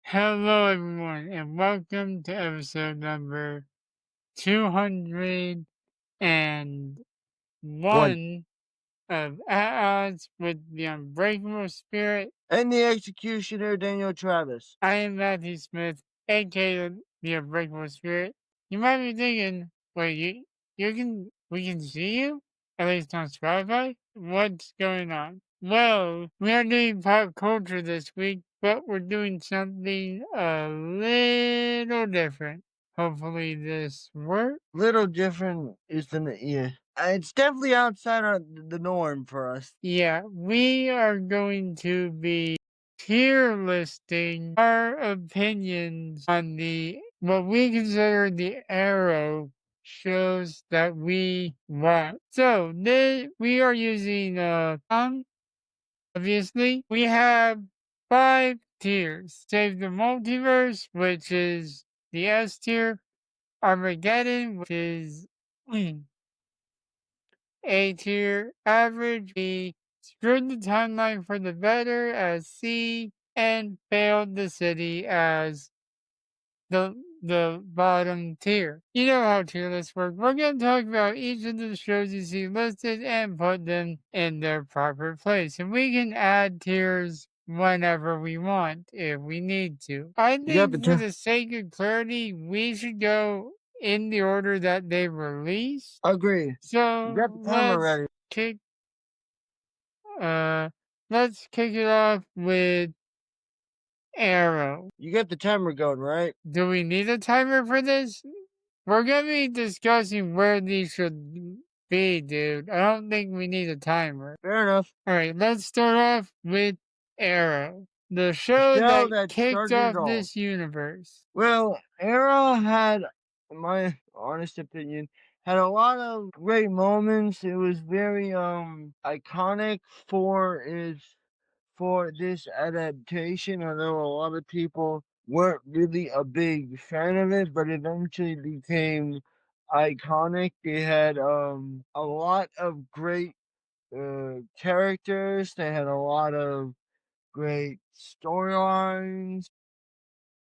Hello, everyone, and welcome to episode number 201 of At Odds with the Unbreakable Spirit. And the executioner, Daniel Travis. I am Matthew Smith, aka the Unbreakable Spirit. You might be thinking, wait, we can see you? At least on Spotify? What's going on? Well, we are doing pop culture this week, but we're doing something a little different. Hopefully this works. Little different is it's definitely outside the norm for us. Yeah, we are going to be tier listing our opinions on what we consider the Arrow shows that we watch. So we are using obviously we have 5 tiers. Save the Multiverse, which is the S tier. Armageddon, which is A tier. Average B. Screwed the timeline for the better as C, and failed the city as the bottom tier. You know how tier lists work. We're going to talk about each of the shows you see listed and put them in their proper place. And we can add tiers whenever we want if we need to. I think for the sake of clarity, we should go in the order that they released. Agree. So let's kick it off with Arrow. You got the timer going, right? Do we need a timer for this? We're gonna be discussing where these should be, dude. I don't think we need a timer. Fair enough. Alright, let's start off with Arrow. The show that kicked off this universe. Well, Arrow had, in my honest opinion, had a lot of great moments. It was very iconic for this adaptation. I know a lot of people weren't really a big fan of it, but eventually became iconic. They had a lot of great characters. They had a lot of great storylines.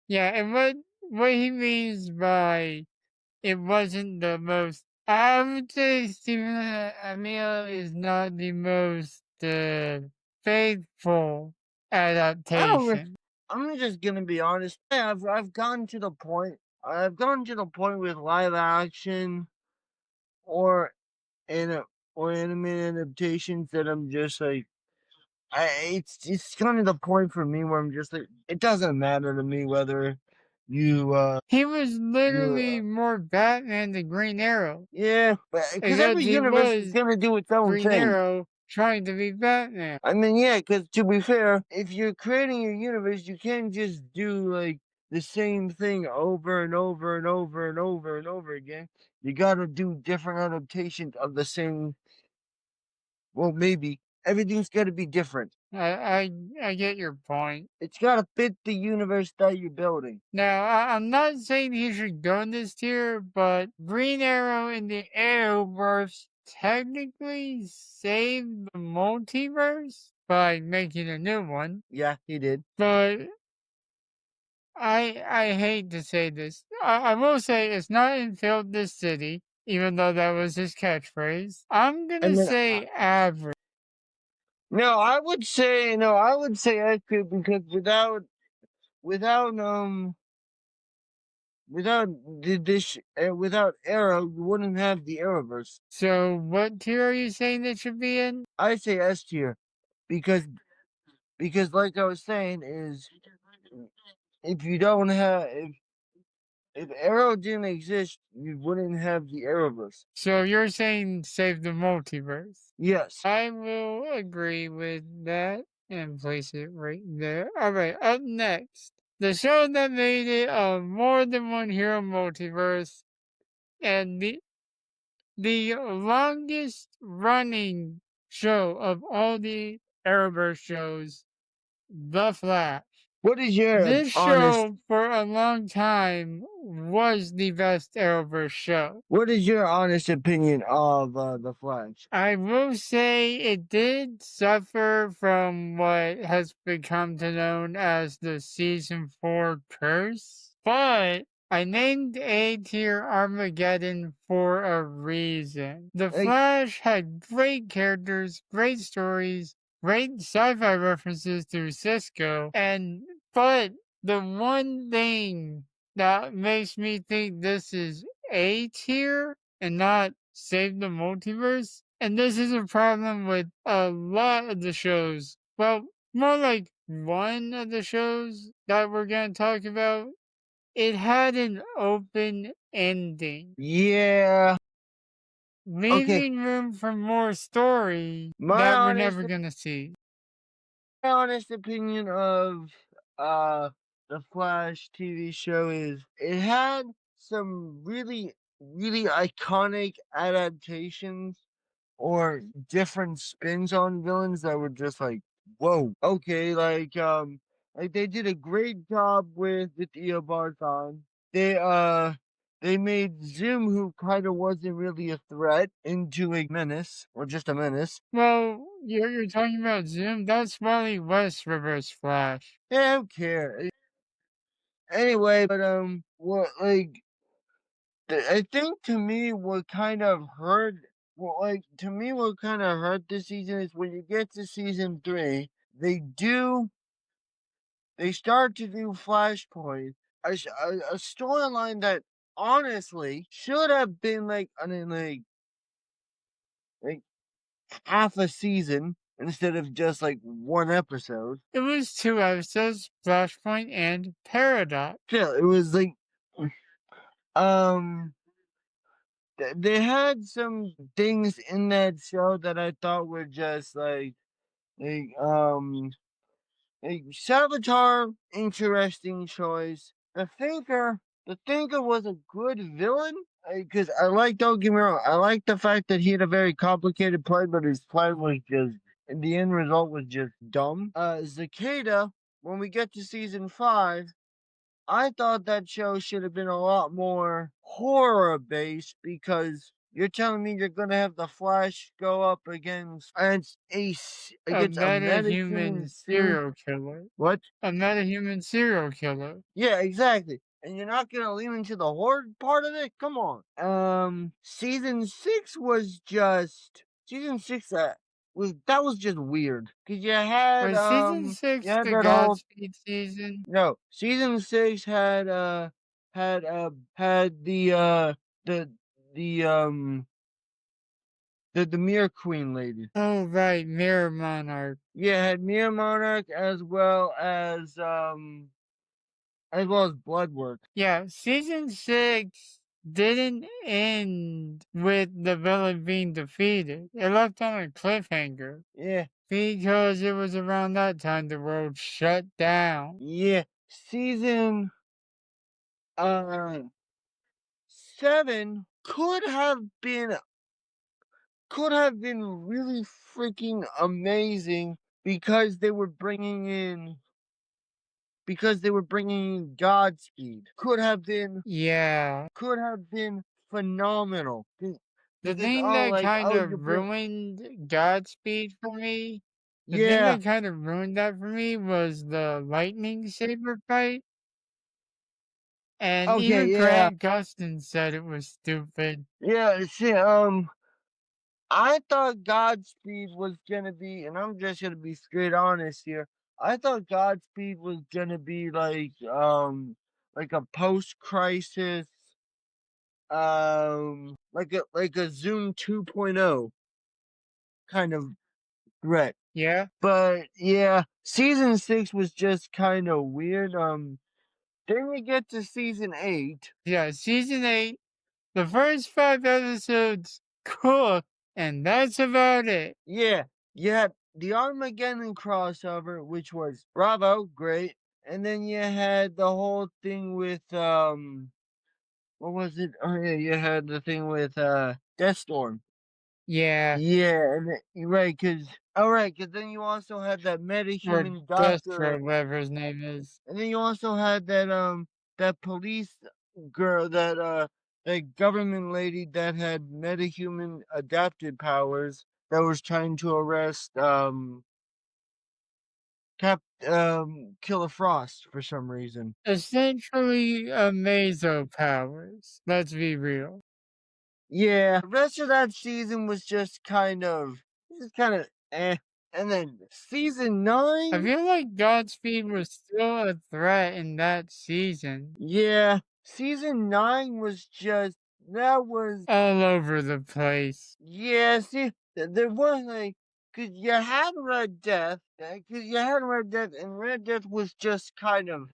Yeah, and what he means by it wasn't the most, I would say Stephen Amell is not the most faithful adaptation. I'm just gonna be honest. I've gotten to the point. I've gotten to the point with live action or animated adaptations that I'm just like, it's kind of the point for me where I'm just like, it doesn't matter to me whether you he was literally more Batman than Green Arrow. Yeah, because every universe is gonna do its own Green thing. Arrow trying to be Batman. I mean, yeah, because to be fair, if you're creating your universe, you can't just do like the same thing over and over and over and over and over again. You gotta do different adaptations of the same. Well, maybe everything's gotta be different. I get your point. It's gotta fit the universe that you're building. Now, I'm not saying he should go in this tier, but Green Arrow in the Arrowverse technically saved the multiverse by making a new one. Yeah, he did. But I hate to say this. I will say it's not in Failed This City, even though that was his catchphrase. I'm gonna say average. No, I would say accurate because without Arrow, you wouldn't have the Arrowverse. So what tier are you saying it should be in? I say S tier because like I was saying is if you don't have if Arrow didn't exist, you wouldn't have the Arrowverse. So you're saying save the multiverse? Yes. I will agree with that and place it right there. Alright, up next. The show that made it a more than one hero multiverse and the longest running show of all the Arrowverse shows, The Flash. What is your This honest show for a long time was the best Arrowverse show. What is your honest opinion of the Flash? I will say it did suffer from what has become to known as the season 4 curse, but I named A tier Armageddon for a reason. The Like, Flash had great characters, great stories, great sci-fi references through Cisco, but the one thing that makes me think this is A tier and not save the multiverse. And this is a problem with a lot of the shows. Well, more like one of the shows that we're going to talk about. It had an open ending, yeah, okay. leaving room for more story My that we're honest never going to see. my honest opinion of uh the Flash TV show is it had some really iconic adaptations or different spins on villains that were just like, whoa, okay, like they did a great job with the Theo Barton. They they made Zim, who kind of wasn't really a threat, into a menace or just a menace. Well, you're talking about Zoom? That's Wally West Reverse Flash. Yeah, I don't care. Anyway, but what like I think to me what kind of hurt, well, like to me what kind of hurt this season is when you get to season 3, they start to do Flashpoint, a storyline that honestly should have been like I mean like half a season instead of just like one episode. It was 2 episodes, Flashpoint and Paradox. Yeah, it was like um they had some things in that show that I thought were just like Savitar, interesting choice. The Thinker was a good villain because I like. Don't get me wrong, I like the fact that he had a very complicated plan, but his plan was just, and the end result was just dumb. Cicada. When we get to season 5, I thought that show should have been a lot more horror based because you're telling me you're gonna have the Flash go up A against a meta-human metahuman series. serial killer. What? A meta-human serial killer. Yeah, exactly. And you're not gonna lean into the horde part of it? Come on. Season six. Was just weird because Was season you 6 had the that whole Godspeed season? no, season 6 had the the um the Mirror Queen lady. Oh, right, Mirror Monarch. Yeah, had Mirror Monarch as well as Bloodwork. Yeah, season 6 didn't end with the villain being defeated. It left on a cliffhanger. Yeah, Because it was around that time the world shut down. yeah. Season uh 7 could have been really freaking amazing because they were bringing in Godspeed. Yeah. Could have been phenomenal. The Because thing oh, that like kind oh, you of bring ruined Godspeed for me, the thing yeah, that kind of ruined that for me was the lightning saber fight. And okay, even yeah, Grant Gustin said it was stupid. yeah. See, I thought Godspeed was gonna be, and I'm just gonna be straight honest here. I thought Godspeed was gonna be like a post crisis like a Zoom 2.0 kind of threat. Yeah? But yeah, season 6 was just kind of weird. Then we get to season 8. Yeah, season 8, the first 5 episodes, cool. And that's about it. Yeah, you had the Armageddon crossover, which was bravo, great. And then you had the whole thing with what was it? Oh yeah, you had the thing with Deathstorm. Yeah, Yeah, and you're right, cause all right, cause then you also had that or metahuman Destro, doctor, whatever his name is. and then you also had that police girl, that government lady that had metahuman adapted powers that was trying to arrest Killer Frost for some reason. Essentially, a Mazo powers. Let's be real. Yeah, the rest of that season was just kind of eh. And then season I 9, feel like Godspeed was still a threat in that season. yeah, season 9 was just that was All over the place. yeah. See, there was like because you had Red Death, and Red Death was just kind of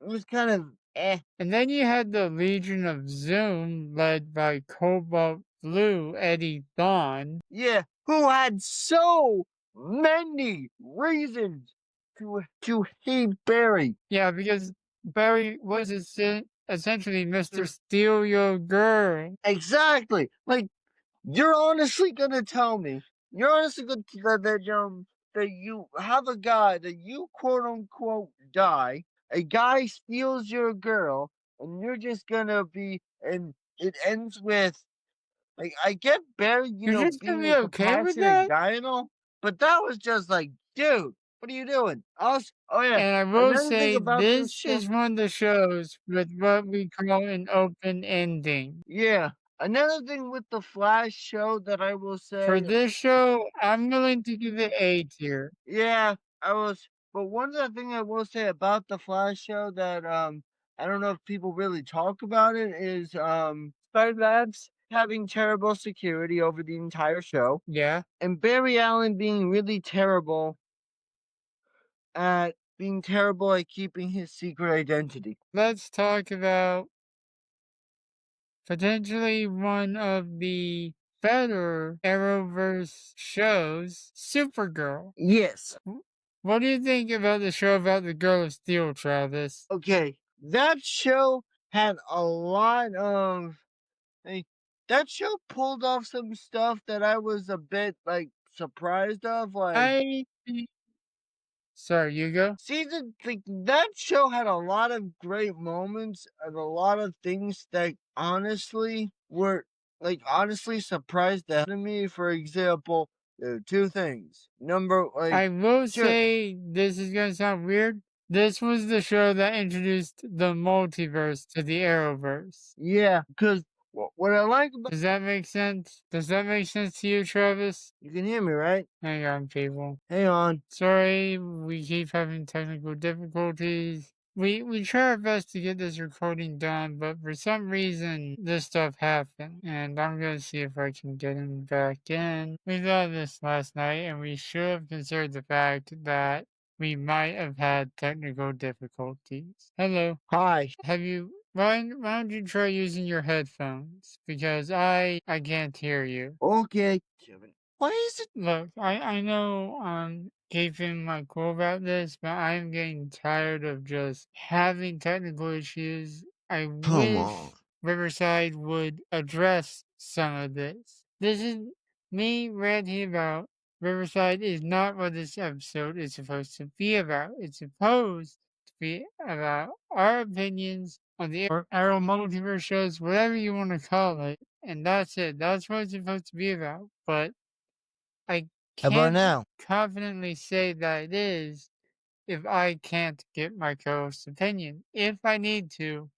eh. And then you had the Legion of Zoom, led by Cobalt Blue Eddie Thawne. Yeah, who had so many reasons to hate Barry. Yeah, because Barry was essentially Mr. Steal Your Girl. Exactly. Like you're honestly gonna tell me you're honestly gonna that you have a guy that you quote unquote die, a guy steals your girl, and you're just gonna be and it ends with like I get Barry, You're just gonna being be a okay with compassionate that? guy and all, but that was just like, dude, what are you doing? Also, oh yeah, And I will another thing say about this this show, is one of the shows with what we call an open ending. yeah, another thing with the Flash show that I will For say, this show, I'm willing to give it A tier. yeah, but one of the thing I will say about the Flash show that I don't know if people really talk about it is Spider Labs having terrible security over the entire show, Yeah. and Barry Allen being terrible at keeping his secret identity. Let's talk about potentially one of the better Arrowverse shows, Supergirl. Yes. What do you think about the show about the Girl of Steel, Travis? Okay. That show had a lot of like, that show pulled off some stuff that I was a bit like surprised of. Like I sorry, you go. that show had a lot of great moments and a lot of things that honestly were honestly surprised the hell out of me. For example, there are two things. Number like I will sure, say this is gonna sound weird. This was the show that introduced the multiverse to the Arrowverse. yeah, because what I like about Does that make sense? Does that make sense to you, Travis? you can hear me, right? Hang on, people. Hang on. Sorry, we keep having technical difficulties. We try our best to get this recording done, but for some reason this stuff happened, and I'm gonna see if I can get him back in. We thought of this last night, and we should have considered the fact that we might have had technical difficulties. Hello. Hi. Have you? Why don't you try using your headphones? Because I can't hear you. Okay. Why is it? Look, I know I'm keeping my cool about this, but I'm getting tired of just having technical issues. I Come on. wish Riverside would address some of this. This is me ranting about Riverside is not what this episode is supposed to be about. It's supposed to be about our opinions on the Arrow Multiverse shows, whatever you want to call it. And that's it. That's what it's supposed to be about. But I How about can't now? confidently say that it is if I can't get my co-host's opinion. If I need to,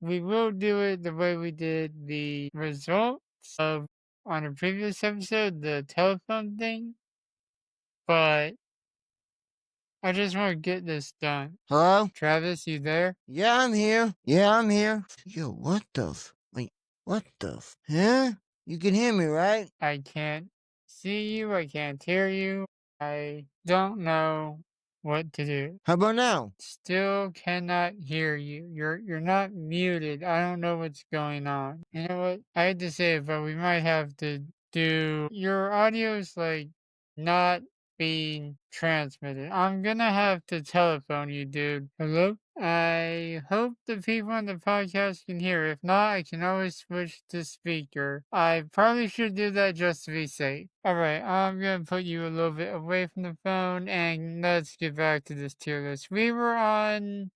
we will do it the way we did the results of on a previous episode, the telephone thing, but I just want to get this done. Hello? Travis, you there? Yeah, I'm here. Yeah, I'm here. Yo, what the what the huh? You can hear me, right? I can't see you, I can't hear you. I don't know what to do. How about now? Still cannot hear you. You're not muted. I don't know what's going on. You know what? I hate to say it, but we might have to do your audio's like not being transmitted. I'm gonna have to telephone you, dude. Hello? I hope the people on the podcast can hear. If not, I can always switch to speaker. I probably should do that just to be safe. Alright, I'm gonna put you a little bit away from the phone and let's get back to this tier list. We were on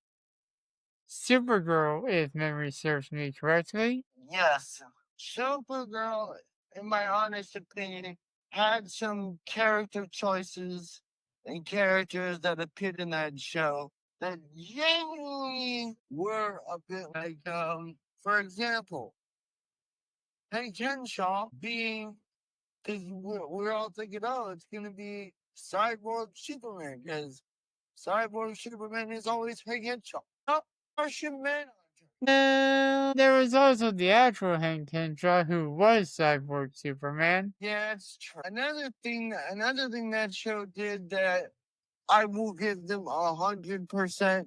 Supergirl, if memory serves me correctly. Yes. Supergirl, in my honest opinion, had some character choices and characters that appeared in that show that genuinely were a bit like, for example, Hank Henshaw being, because we're all thinking, oh, it's going to be Cyborg Superman, because Cyborg Superman is always Hank Henshaw. No, Martian Manhunter. Well, there was also the actual Hank Henshaw who was Cyborg Superman. Yeah, it's true. Another thing that show did that I will give them 100%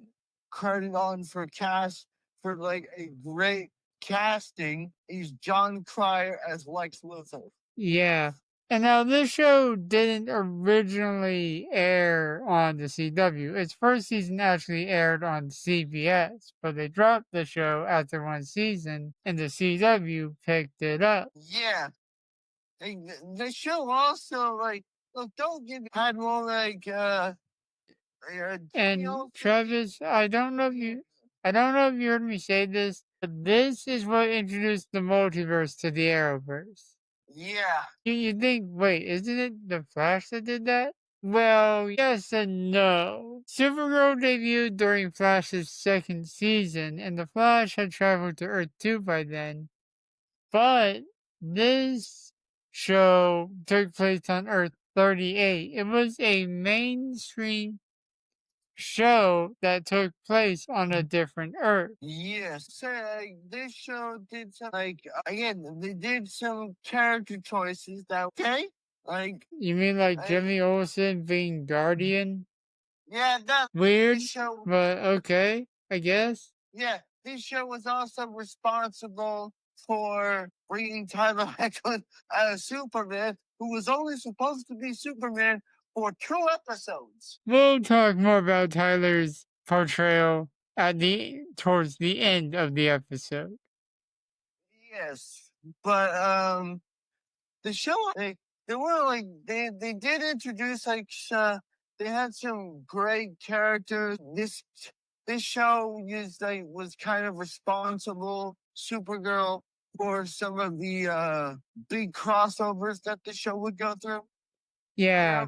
credit on for cast for like a great casting is John Cryer as Lex Luthor. Yeah. And now this show didn't originally air on the CW. Its first season actually aired on CBS, but they dropped the show after one season and the CW picked it up. Yeah. The show also like look don't give had more like and Travis, I don't know if you heard me say this, but this is what introduced the multiverse to the Arrowverse. Yeah. You think, wait, isn't it the Flash that did that? Well, yes and no. Supergirl debuted during Flash's second season, and the Flash had traveled to Earth 2 by then. But this show took place on Earth 38. It was a mainstream show that took place on a different Earth. Yes. So this show did some like again they did some character choices that okay like you mean like Jimmy Olsen being Guardian? Yeah, that's weird. Show, but okay, I guess. Yeah, this show was also responsible for bringing Tyler Hoechlin as Superman, who was only supposed to be Superman for 2 episodes. We'll talk more about Tyler's portrayal at the towards the end of the episode. Yes, but the show they were like they did introduce like they had some great characters. This show used like was kind of responsible Supergirl for some of the big crossovers that the show would go through. Yeah,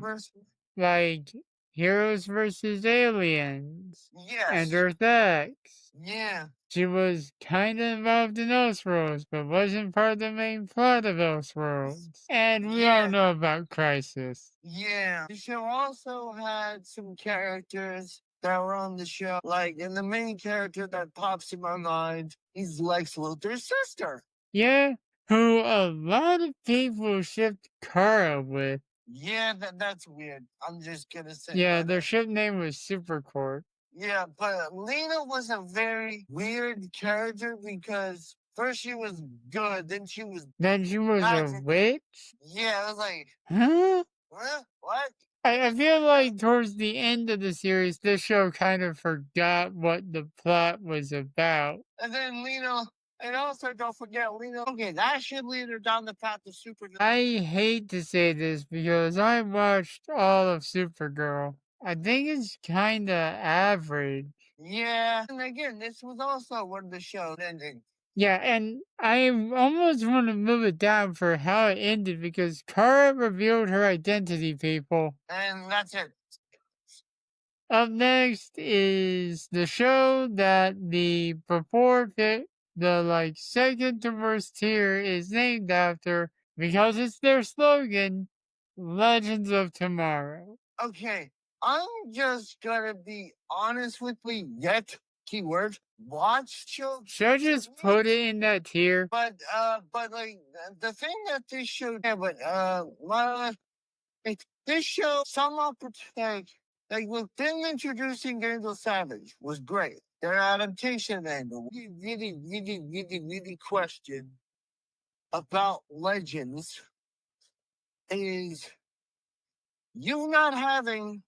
like Heroes versus Aliens. Yes. And Earth X. Yeah. She was kind of involved in Elseworlds, but wasn't part of the main plot of Elseworlds. And we all know about Crisis. Yeah. The show also had some characters that were on the show. Like, and the main character that pops in my mind is Lex Luthor's sister. Yeah, who a lot of people shipped Kara with. Yeah, that's weird. I'm just gonna say. Yeah, their ship name was Supercorp. Yeah, but Lena was a very weird character because first she was good, then she was a witch? Yeah, I was like, huh? What? I feel like towards the end of the series, this show kind of forgot what the plot was about. And then Lena, and also don't forget Lena. Okay, that should lead her down the path of Supergirl. I hate to say this because I watched all of Supergirl. I think it's kind of average. Yeah, and again, this was also one of the show's ending. Yeah, and I almost want to move it down for how it ended because Kara revealed her identity, people. And that's it. Up next is the show that the like second to worst tier is named after because it's their slogan, Legends of Tomorrow. Okay, I'm just gonna be honest with me yet. Keyword watch show. Should I just put it in that tier? But like the thing that this show, yeah, but this show somehow like with them introducing Angel Savage was great. Their adaptation angle, really question about Legends is You not having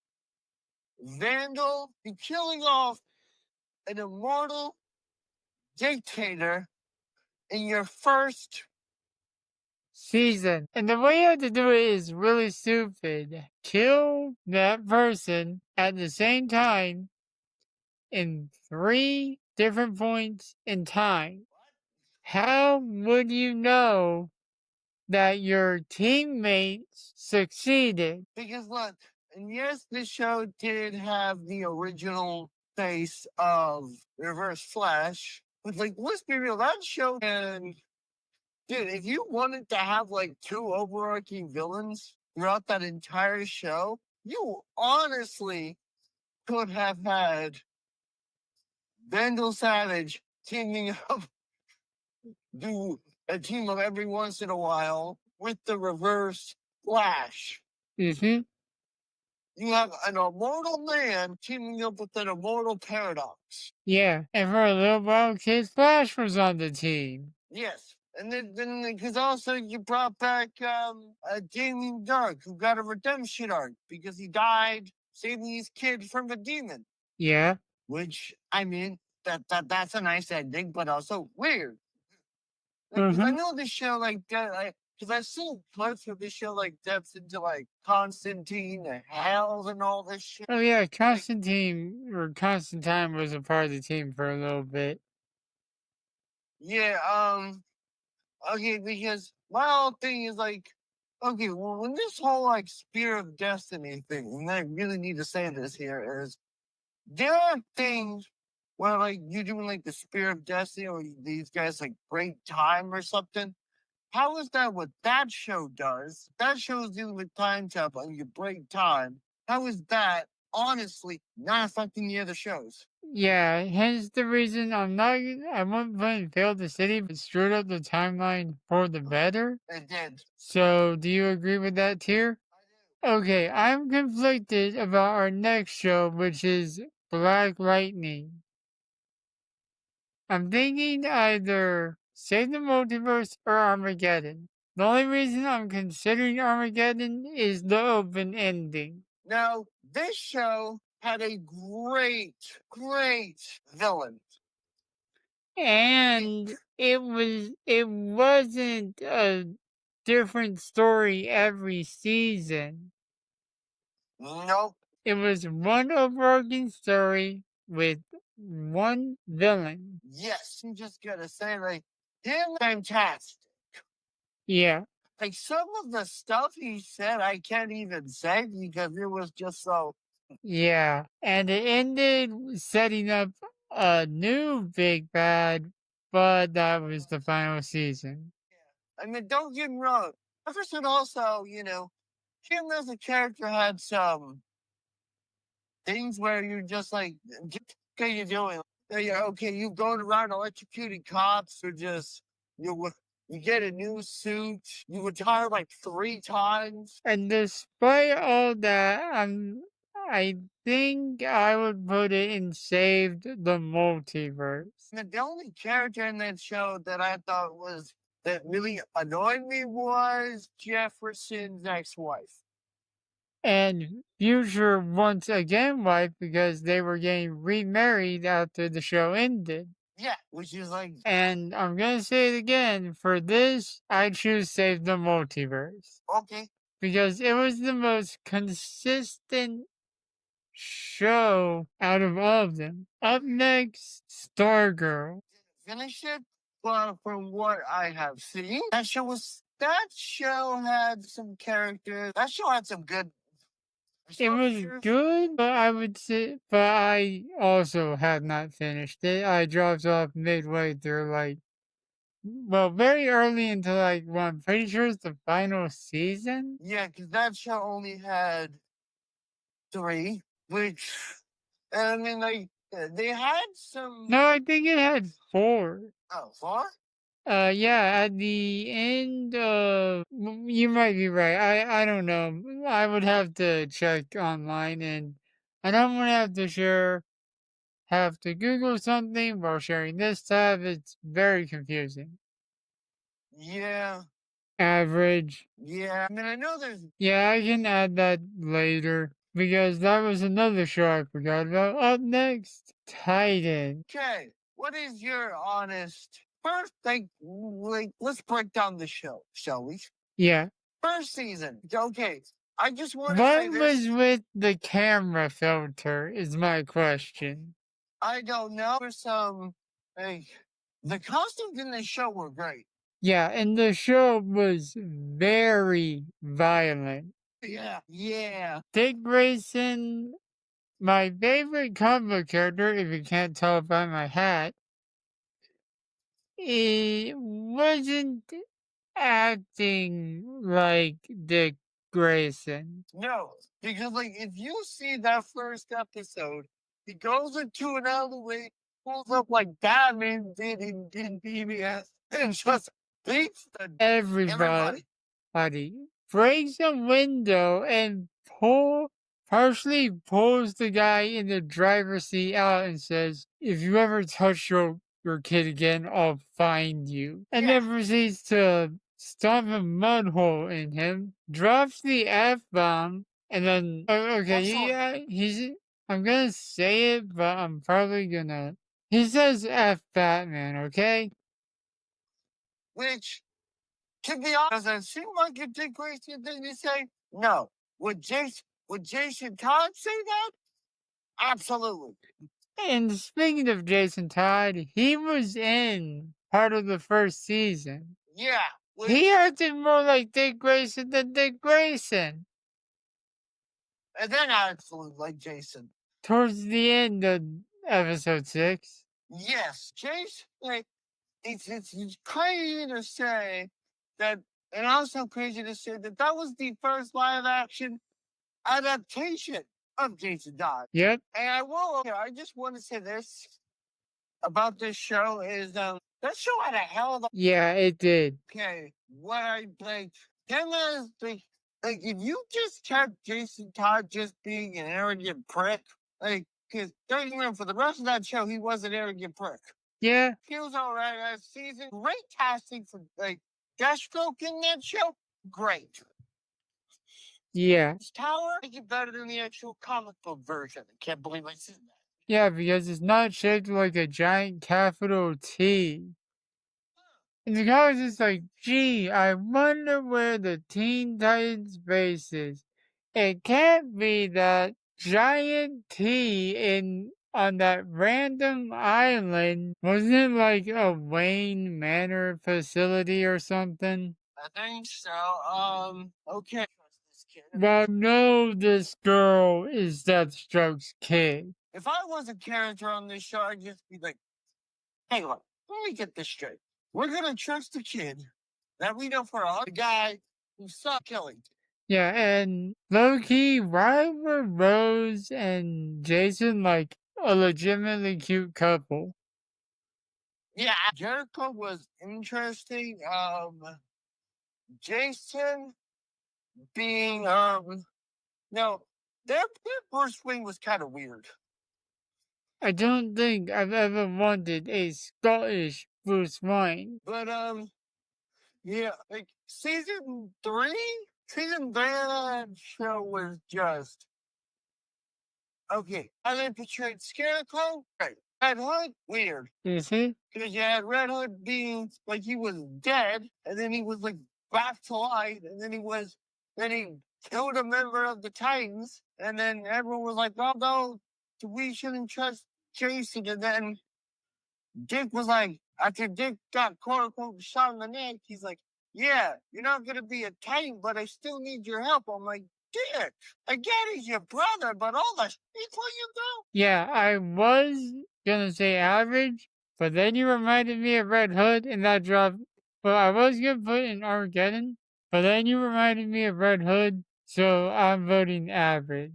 Vandal be killing off an immortal dictator in your first season. And the way you have to do it is really stupid. Kill that person at the same time in 3 different points in time. How would you know that your teammates succeeded? Because look, and yes, this show did have the original face of Reverse Flash, but like, let's be real, that show and dude, if you wanted to have like two overarching villains throughout that entire show, you honestly could have had Vandal Savage teaming up, do a team up every once in a while with the Reverse Flash. Mm-hmm. You have an immortal man teaming up with an immortal paradox. Yeah, and for a little while, Kid Flash was on the team. Yes. And then because also you brought back Damien Dark, who got a redemption arc because he died saving his kid from a demon. Yeah. Which I mean, that's a nice ending, but also weird. Because I know this show like because I've seen parts of this show like depths into like Constantine and Hells and all this shit. Oh yeah, Constantine or Constantine was a part of the team for a little bit. Yeah, okay, because my whole thing is like, okay, well, when this whole like Spear of Destiny thing, and I really need to say this here, is there are things where like you're doing like the Spear of Destiny or these guys like break time or something. How is that what that show does? That show's dealing with time travel and you break time. How is that honestly not affecting the other shows? Yeah, hence the reason I won't put in failed the city, but screwed up the timeline for the better. It did. So, do you agree with that tier? Okay, I'm conflicted about our next show, which is Black Lightning. I'm thinking either Save the Multiverse or Armageddon. The only reason I'm considering Armageddon is the open ending. Now, this show had a great villain. And it wasn't a different story every season. Nope. It was one overarching story with one villain. Yes, I'm just gonna say, like, him fantastic. Yeah. Like, some of the stuff he said, I can't even say because it was just so. Yeah. And it ended setting up a new big bad, but that was the final season. I mean, don't get me wrong. Jefferson also, him as a character had some things where you're just like, okay, you're doing? Yeah, okay, you going around electrocuting cops or just, you, you get a new suit, you retire like 3 times. And despite all that, I think I would put it in Saved the Multiverse. And the only character in that show that I thought was that really annoyed me was Jefferson's ex-wife. And Future once again wife because they were getting remarried after the show ended. Yeah, which is like, And I'm gonna say it again, for this, I choose Save the Multiverse. okay, Because it was the most consistent show out of all of them. Up next, Stargirl. finish it. But from what I have seen, that show had some characters. That show had some good. It was good, but I would say, but I also have not finished it. I dropped off midway through, like, well, very early into like what I'm pretty sure is the final season. Yeah, because that show only had 3, which, and I mean, like, they had some. No, I think it had 4. Oh, 4? Yeah, at the end of you might be right. I don't know. I would have to check online, and I don't want to have to Google something while sharing this tab. It's very confusing. Yeah. Average. Yeah, I can add that later because that was another show I forgot about. Up next, Titan. Yeah. What was with the camera filter is my question. Yeah, and the show was very violent. Dick Grayson, my favorite comic book character, if you can't tell by my hat, he wasn't acting like Dick Grayson. Everybody breaks a window and partially pulls the guy in the driver's seat out and says, "If you ever touch your kid again, I'll find you." And then proceeds to stomp a mud hole in him, drops the F bomb, and then okay, yeah, I'm gonna say it, but I'm probably gonna. He says F Batman, okay? And speaking of Jason Todd, he was in part of the first season. He acted more like Dick Grayson than Dick Grayson. Towards the end of episode 6. Yep. Yeah, it did. Yeah. Yeah. Yeah, because it's not shaped like a giant capital T. And the guy was just like, gee, I wonder where the Teen Titans base is. It can't be that giant T in on that random island. Wasn't it like a Wayne Manor facility or something? But no, this girl is Deathstroke's kid. Yeah, and low key, why were Rose and Jason like a legitimately cute couple? I don't think I've ever wanted a Scottish Bruce Wayne. Is he? Yeah, I was gonna say average, but then you reminded me of Red Hood and that dropped. Well, I was gonna put in Armageddon, but then you reminded me of Red Hood, so I'm voting average.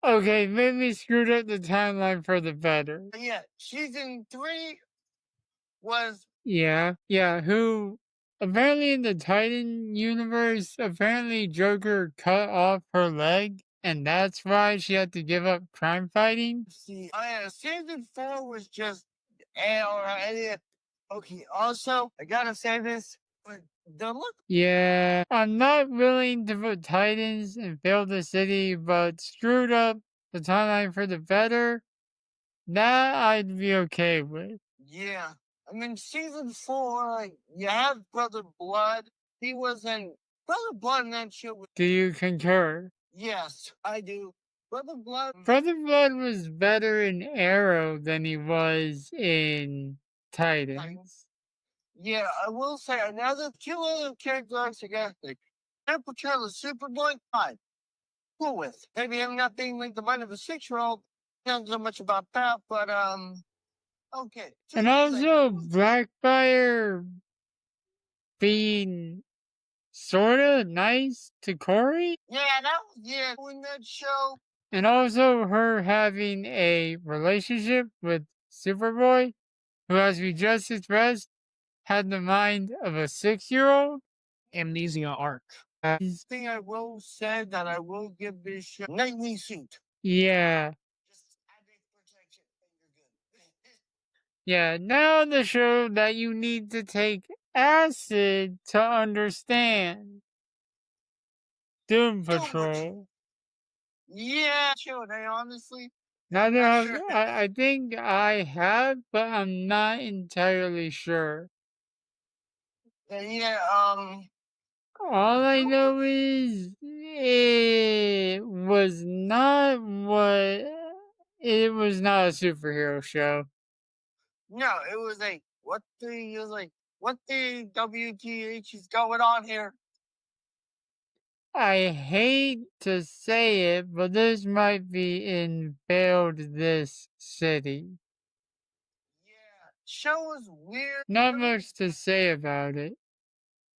Okay, maybe screwed up the timeline for the better. Yeah, who apparently in the Titan universe, apparently Joker cut off her leg, and that's why she had to give up crime fighting. Okay, also, I gotta say this, but the look. Yeah, I'm not willing to put Titans and fail the city, but screwed up the timeline for the better. That I'd be okay with. Yeah. I mean, season 4, like, you have Brother Blood. He was in Brother Blood in that show. Do you concur? Yes, I do. Brother Blood. Brother Blood was better in Arrow than he was in Titans. Yeah, I will say another two other characters again. Like, their portrayal of Superboy, fine. Cool with. Maybe him not being like the mind of a 6-year-old. Don't know much about that, but okay. And also Blackfire being sorta nice to Corey. Yeah, that was in that show. And also her having a relationship with Superboy, who, as we just expressed, had the mind of a 6-year-old. Amnesia arc. Thing I will say that I will give this show nightly suit. Yeah. Just added protection and you're good. Yeah, now the show that you need to take acid to understand. Doom Patrol. Yeah, sure. They honestly. Neither Not have sure. I think I have, but I'm not entirely sure. Yeah, All I know is it was not a superhero show. no, it was like, what the WTH is going on here? I hate to say it, but this might be in failed this city. Yeah, show was weird. Not much to say about it.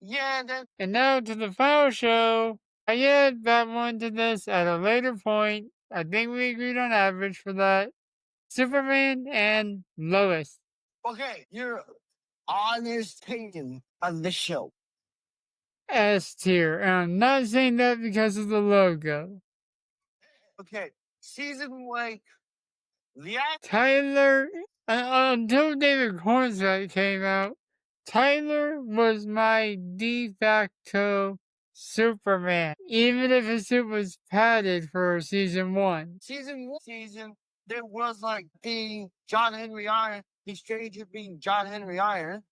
Yeah, that. And now to the final show. I add that one to this at a later point. I think we agreed on average for that. Superman and Lois. Okay, your honest opinion on the show. S tier. And I'm not saying that because of the logo. Okay, season like the Tyler, until David Cornswell came out, Tyler was my de facto Superman, even if his suit was padded for season 1. season there was like being John Henry Iron, the stranger being John Henry Iron,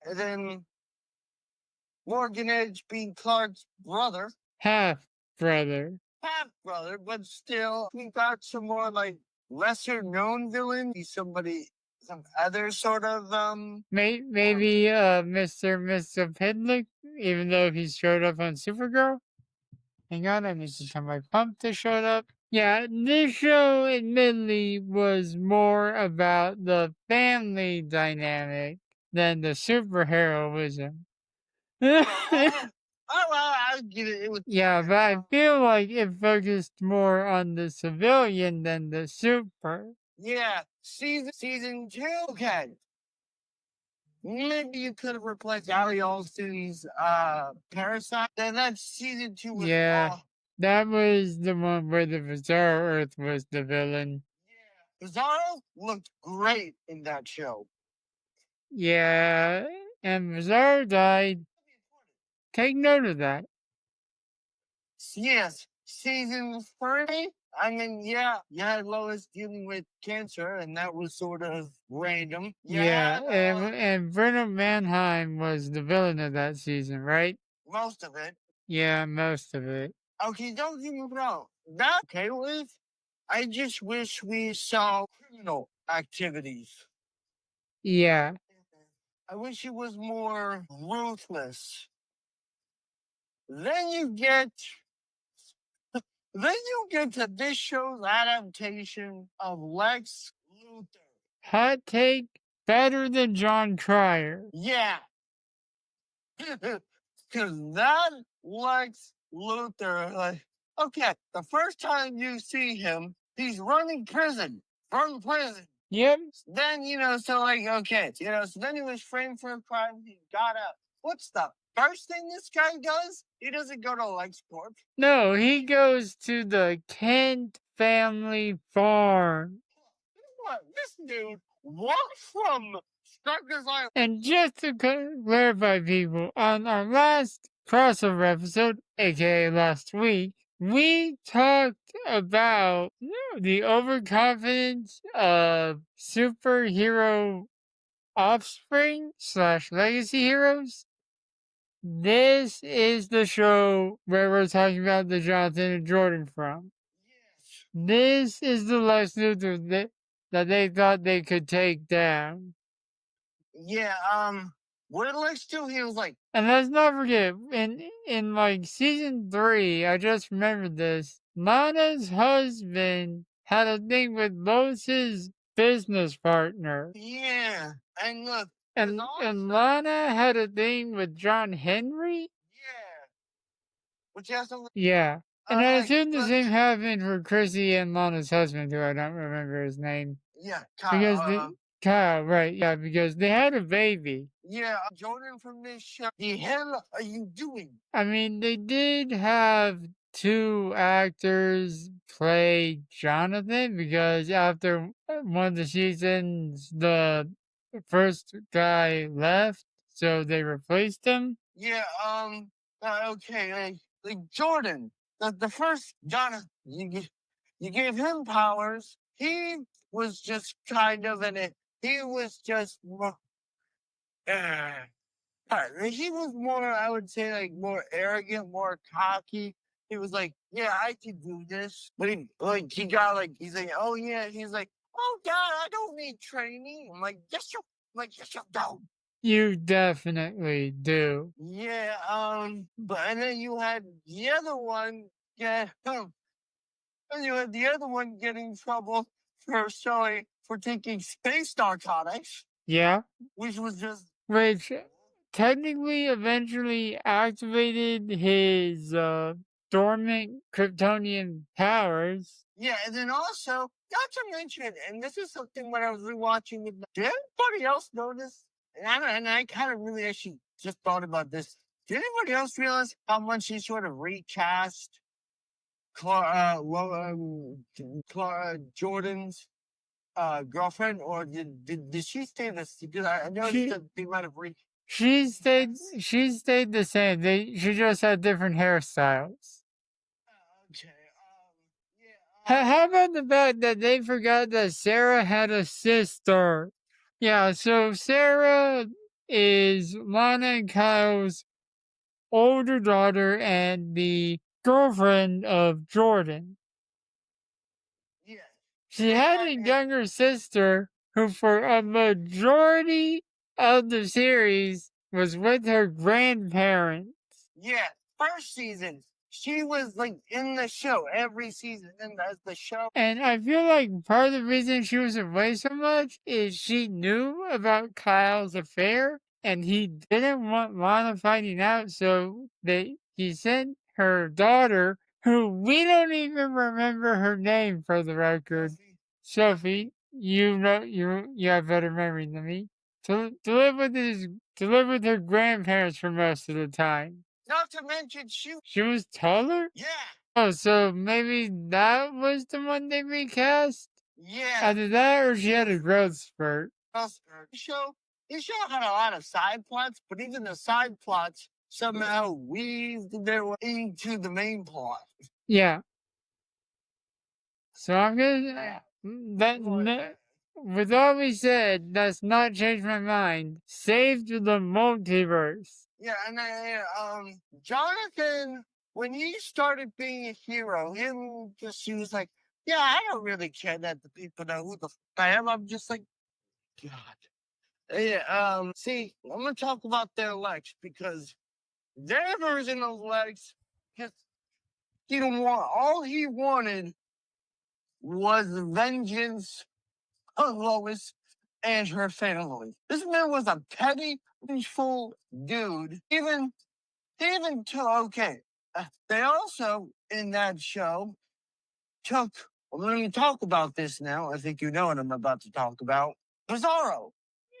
and then Morgan Edge being Clark's brother. Half brother. Half brother, but still, we got some more like lesser known villain. Some other sort of Maybe Mr. Pidlick, even though he showed up on Supergirl. Hang on, I need to turn my pump to shut up. Yeah, this show admittedly was more about the family dynamic than the superheroism. Oh, well, I get it. It was Yeah, but I feel like it focused more on the civilian than the super. yeah. Season 2. Okay, maybe you could have replaced Ali Olsen's Parasite. Then that season 2 was Yeah, that was the one where the Bizarre Earth was the villain. Bizarro looked great in that show. Yeah, and Bizarre died. Take note of that. Yes, season 3. I mean, yeah, you had Lois dealing with cancer, and that was sort of random. Yeah, and Bruno Mannheim was the villain of that season, right? Most of it. Yeah, most of it. Okay, don't get me wrong. That okay with. I just wish we saw criminal activities. Yeah, I wish it was more ruthless. Then you get to this show's adaptation of Lex Luthor. hot take, better than John Cryer. Yeah. Because that Lex Luthor, like, okay, the first time you see him, he's running from prison. Yep. Then, so like, okay, so then he was framed for a crime, he got out. What's the first thing this guy does? He doesn't go to LexCorp. No, he goes to the Kent family farm. And just to clarify, people, on our last crossover episode, aka last week, we talked about the overconfidence of superhero offspring slash legacy heroes. This is the show where we're talking about the Jonathan and Jordan from. This is the Lex Luthor that they thought they could take down. What did Lex do? He was like, and let's not forget, in like season 3, I just remembered this. Lana's husband had a thing with Lois's business partner. Yeah, and look, and Lana had a thing with John Henry. Yeah, and I assume the same happened for Chrissy and Lana's husband, who I don't remember his name. Because Kyle, right? Yeah, because they had a baby. I mean, they did have two actors play Jonathan because after one of the seasons, the first guy left, so they replaced him. You definitely do. Yeah. Which technically eventually activated his dormant Kryptonian powers. She stayed the same. She just had different hairstyles. How about the fact that they forgot that Sarah had a sister? Yeah, so Sarah is Lana and Kyle's older daughter and the girlfriend of Jordan. She had a younger sister who, for a majority of the series, was with her grandparents. And I feel like part of the reason she was away so much is she knew about Kyle's affair and he didn't want Lana finding out, so he sent her daughter, who we don't even remember her name for the record. Sophie, you know you have better memory than me. To live with her grandparents for most of the time. She was taller? Oh, so maybe that was the one they recast? Either that or she had a growth spurt. Yeah. So I'm gonna with all we said, that's not changed my mind. Saved the multiverse.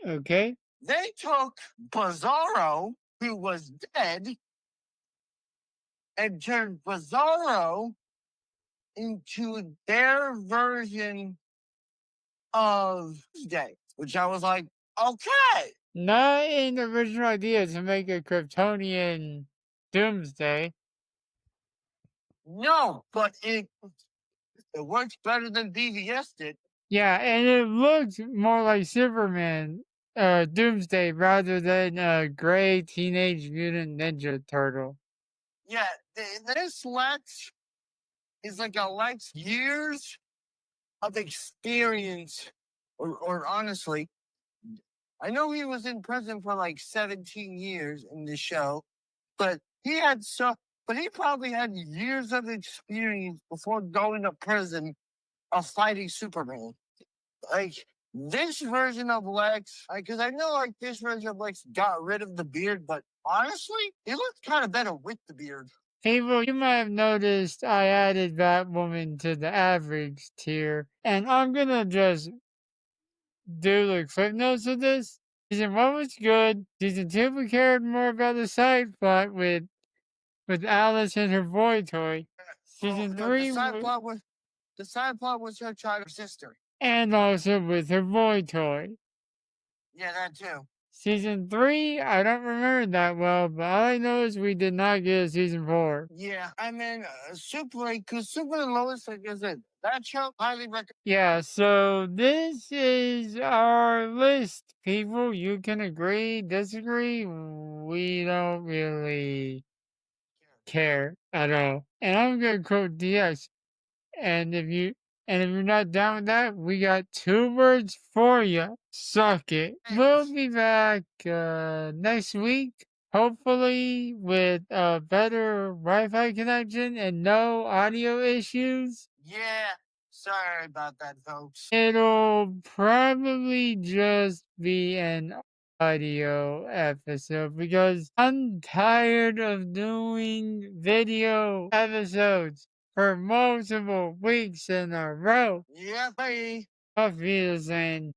Okay. of Day, which I was like, okay. Not in the original idea to make a Kryptonian Doomsday. No, but it works better than BVS did. Yeah, and it looked more like Superman Doomsday rather than a gray Teenage Mutant Ninja Turtle. Yeah, this Lex is like a Lex years of experience, or honestly, I know he was in prison for like 17 years in the show, but he probably had years of experience before going to prison of fighting Superman. Like this version of Lex, because I know like this version of Lex got rid of the beard, but honestly, he looks kind of better with the beard. People, you might have noticed I added Batwoman to the average tier, and I'm gonna just do the clip notes of this. Season 1 was good. Season 2 we cared more about the side plot with Alice and her boy toy. Season 3 the side plot was her child sister. And also with her boy toy. Yeah, that too. Season 3, I don't remember that well, but all I know is we did not get a season 4. Yeah, I mean, because Super and Lois, like I said, that show, highly recommend. Yeah, so this is our list, people. You can agree, disagree. We don't really care at all. And I'm gonna quote DX. And if you're not down with that, we got 2 words for you. Suck it. We'll be back next week, hopefully with a better Wi-Fi connection and no audio issues. Yeah, sorry about that, folks. It'll probably just be an audio episode because I'm tired of doing video episodes for multiple weeks in a row. Yeah, bye. Auf Wiedersehen.